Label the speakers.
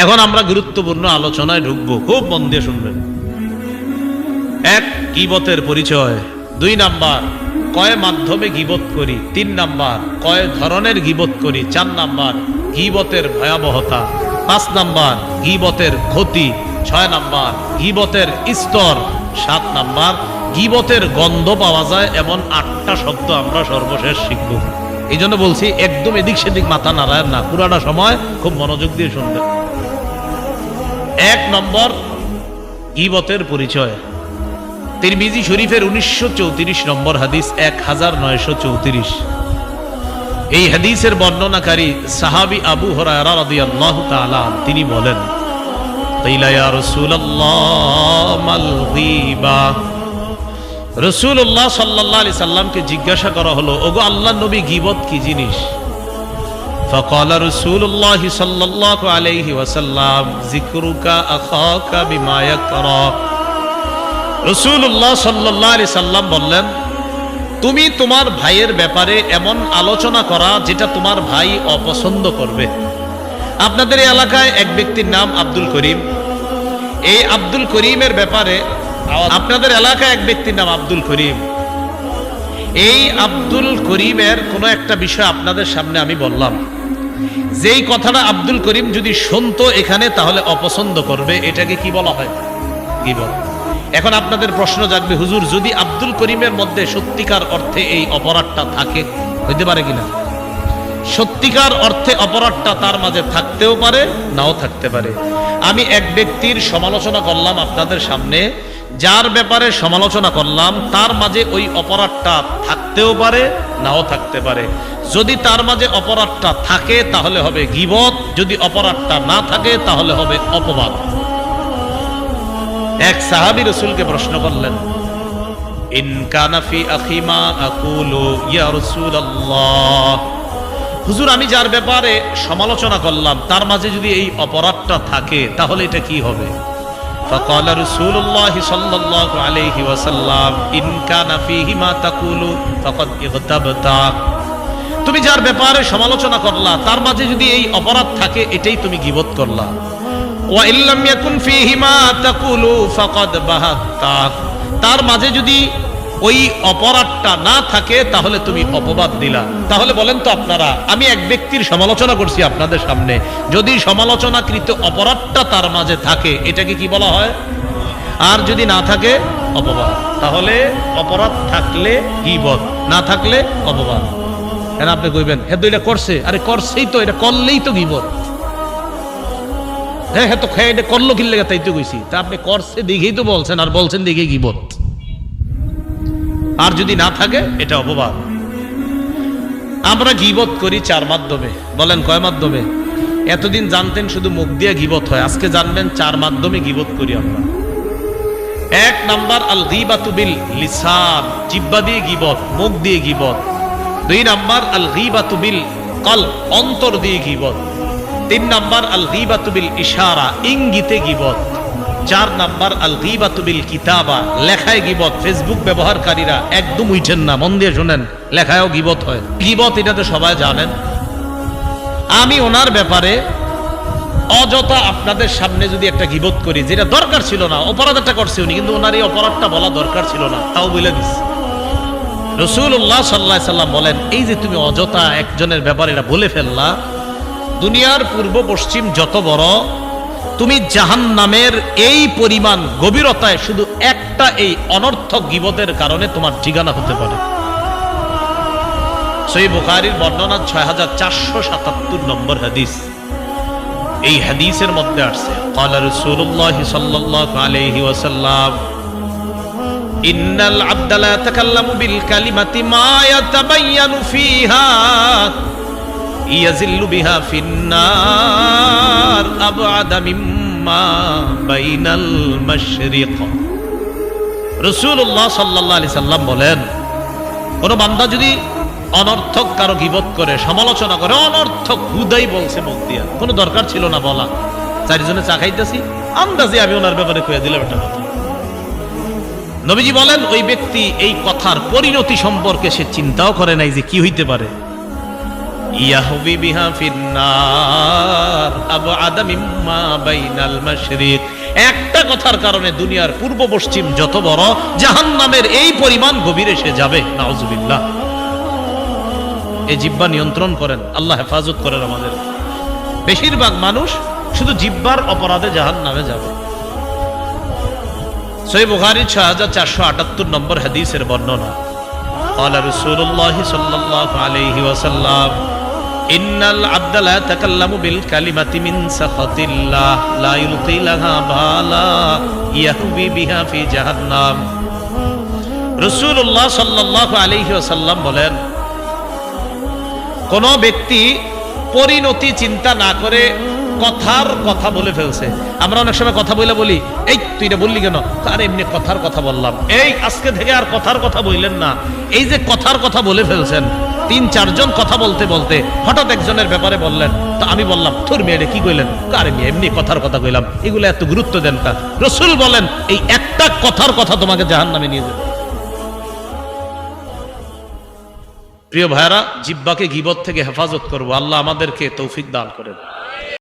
Speaker 1: এখন আমরা গুরুত্বপূর্ণ আলোচনায় ঢুকবো, খুব মন দিয়ে শুনবেন। এক, গীবতের পরিচয়। 2 নাম্বার, কয় মাধ্যমে গীবত করি। 3 নাম্বার, কয় ধরনের গীবত করি। 4 নাম্বার, গীবতের ভয়াবহতা। 5 নাম্বার, গীবতের ক্ষতি। 6 নাম্বার, গীবতের স্তর। 7 নাম্বার, গীবতের গন্ধ পাওয়া যায় এমন 8টা শব্দ আমরা সর্বশেষ শিখব। এই জন্য বলছি একদম এদিক সেদিক মাথা নাড়ায় না, পুরাটা সময় খুব মনোযোগ দিয়ে শুনবেন। 1 নম্বর, গীবতের পরিচয়। তিরমিজি শরীফের 1934 নম্বর হাদিস, 1934। এই হাদিসের বর্ণনাকারী সাহাবী আবু হুরায়রা রাদিয়াল্লাহু তাআলা তিনি বলেন, কিলা ইয়া রাসূলুল্লাহ মাল গীবা। রাসূলুল্লাহ সাল্লাল্লাহু আলাইহি সাল্লামকে জিজ্ঞাসা করা হলো, ওগো আল্লাহর নবী, গীবত কি জিনিস? فقال رسول الله صلى الله عليه وسلم ذكرك اخاك بما يكره। রাসূলুল্লাহ সাল্লাল্লাহু আলাইহি সাল্লাম বললেন, তুমি তোমার ভাইয়ের ব্যাপারে এমন আলোচনা করা যেটা তোমার ভাই অপছন্দ করবে। আপনাদের এই এলাকায় এক ব্যক্তির নাম আব্দুল করিম। এই আব্দুল করিমের ব্যাপারে, আপনাদের এলাকায় এক ব্যক্তির নাম আব্দুল করিম। এই আব্দুল করিমের কোনো একটা বিষয় আপনাদের সামনে আমি বললাম, যেই কথাটা আব্দুল করিম যদি শুনতো এখানে তাহলে অপছন্দ করবে, এটাকে কি বলা হয়? গীবত। এখন আপনাদের প্রশ্ন জাগবে, হুজুর যদি আব্দুল করিমের মধ্যে সত্যিকার অর্থে এই অপরাধটা থাকে, হইতে পারে কিনা? সত্যিকার অর্থে অপরাধটা তার মাঝে থাকতেও পারে, নাও থাকতে পারে। আমি এক ব্যক্তির সমালোচনা করলাম আপনাদের সামনে, যার ব্যাপারে সমালোচনা করলাম তার মাঝে ওই অপরাধটা থাকতেও পারে, নাও থাকতে পারে। যদি তার মাঝে অপরাধটা থাকে তাহলে হবে গীবত, যদি অপরাধটা না থাকে তাহলে হবে অপবাদ। এক সাহাবী রাসূলকে প্রশ্ন করলেন, ইন কানা ফি আখি মা আকুলু ইয়া রাসূলুল্লাহ। হুজুর, আমি যার ব্যাপারে সমালোচনা করলাম তার মাঝে যদি এই অপরাধটা থাকে তাহলে এটা কি হবে? فقال رسول الله صلى الله عليه وسلم إن كان فيه ما تقول فقد اغتبت। তুমি যার ব্যাপারে সমালোচনা করলা তার মাঝে যদি এই অপরাধ থাকে এটাই তুমি গীবত করলা। ওয়া ইল্লাম ইয়াকুন ফীহি মা তাকুলু ফাকাদ বাহাত্তা। তার মাঝে যদি ওই অপরাধটা না থাকে তাহলে তুমি অপবাদ দিলা। তাহলে বলেন তো আপনারা, আমি এক ব্যক্তির সমালোচনা করছি আপনাদের সামনে, যদি সমালোচনাকৃত অপরাধটা তার মাঝে থাকে এটাকে কি বলা হয়? আর যদি না থাকে অপবাদ। তাহলে অপরাধ থাকলে গীবত, না থাকলে অপবাদ। কেন আপনি কইবেন হে তো এটা করছে, আরে করছেই তো, এটা করলেই তো গীবত। হ্যাঁ তো খেয়ে এটা করলো কি লেগে তাই তো কইছি, তা আপনি করছে দেখেই তো বলছেন, আর বলছেন দেখেই গীবত। আর যদি না থাকে এটা অপবাদ। আমরা গীবত করি 4 মাধ্যমে। বলেন কয় মাধ্যমে? এতদিন জানতেন শুধু মুখ দিয়ে গীবত হয়, আজকে জানবেন 4 মাধ্যমে গীবত করি আমরা। 1 নাম্বার, আল গীবাতু বিল লিসান, জিহ্বা দিয়ে গীবত, মুখ দিয়ে গীবত। 2 নাম্বার, আল গীবাতু বিল কলব, অন্তর দিয়ে গীবত। 3 নাম্বার, আল গীবাতু বিল ইশারা, ইঙ্গিতে গীবত। 4 নাম্বার, আল গীবাতু বিল কিতাবা, লেখায় গীবত। ফেসবুক ব্যবহারকারীরা একদম উঠেন না, মন দিয়ে শুনেন, লেখায়ও গীবত হয়। গীবত এটা তো সবাই জানেন। আমি ওনার ব্যাপারে অযথা আপনাদের সামনে যদি একটা গীবত করি যেটা দরকার ছিল না, অপরাধ একটা করছে উনি, কিন্তু ওনার এই অপরাধটা বলা দরকার ছিল না, তাও বলে দিচ্ছি। রাসূলুল্লাহ সাল্লাল্লাহু আলাইহি সাল্লাম বলেন, এই যে তুমি অযথা একজনের ব্যাপারে এটা বলে ফেললা, দুনিয়ার পূর্ব পশ্চিম যত বড়, তুমি জাহান্নামের এই পরিমাণ গভীরতায় শুধু একটা এই অনর্থক গীবতের কারণে তোমার ঠিকানা হতে পারে। সহিহ বুখারীর বর্ণনা 6477 নম্বর হাদিস। এই হাদিসের মধ্যে আসছে, ক্বালা রাসূলুল্লাহ সাল্লাল্লাহু আলাইহি ওয়াসাল্লাম, ইন্নাল আবদা লা ইয়াতাকাল্লামু বিল কালিমাতি মা ইয়াতাবায়্যানু ফিহা ইয়াজিল্লু বিহা ফিন্নার আবআদা মিম্মা বাইনাল মাশরিক। রাসূলুল্লাহ সাল্লাল্লাহু আলাইহি সাল্লাম বলেন, কোন বান্দা যদি অনর্থক কারো গীবত করে, সমালোচনা করে, অনর্থক হুদাই বলছে মুখ দিয়া, কোনো দরকার ছিল না বলা, 4 জনে চা খাইতেছি আন্দাজে আমি ওনার ব্যাপারে কইয়া দিলাম একটা কথা। নবীজি বলেন, ওই ব্যক্তি এই কথার পরিণতি সম্পর্কে সে চিন্তাও করে নাই যে কি হইতে পারে। ইয়াহবি বিহা ফিন্নার আবআদা মিম্মা বাইনাল মাশরিক। একটা কথার কারণে দুনিয়ার পূর্ব পশ্চিম যত বড়, জাহান্নামের এই পরিমাণ গভীরে সে যাবে। নাউজুবিল্লাহ। এই জিহ্বা নিয়ন্ত্রণ করেন, আল্লাহ হেফাজত করেন আমাদের। বেশিরভাগ মানুষ শুধু জিহ্বার অপরাধে জাহান্নামে যাবে। সহিহ বুখারী 6478 নম্বর হাদিসের বর্ণনা, قال رسول الله صلى الله عليه وسلم إن العبد لا يتكلم بالكلمة من سخط الله لا يلقي لها بالا يهوي بها في جهنم। রাসূলুল্লাহ সাল্লাল্লাহু আলাইহি ওয়াসাল্লাম বলেন, কোন ব্যক্তি পরিণতি চিন্তা না করে কথার কথা বলে ফেলছে। আমরা অনেক সময় কথা বলি, এই তুই এটা বললি কেন? আরে এমনি কথার কথা বললাম। এই আজকে থেকে আর কথার কথা বললেন না। এই যে কথার কথা বলে ফেলছেন, 3-4 জন কথা বলতে বলতে হঠাৎ একজনের ব্যাপারে বললেন, তো আমি বললাম তোর মেয়ে কি কইলেন? আরে মেয়ে এমনি কথার কথা কইলাম। এগুলো এত গুরুত্ব দেন না। রাসূল বলেন এই একটা কথার কথা তোমাকে জাহান্নামে নিয়ে যাবে। প্রিয় ভাইরা, জিহ্বাকে গীবত থেকে হেফাজত করবো। আল্লাহ আমাদেরকে তৌফিক দান করেন।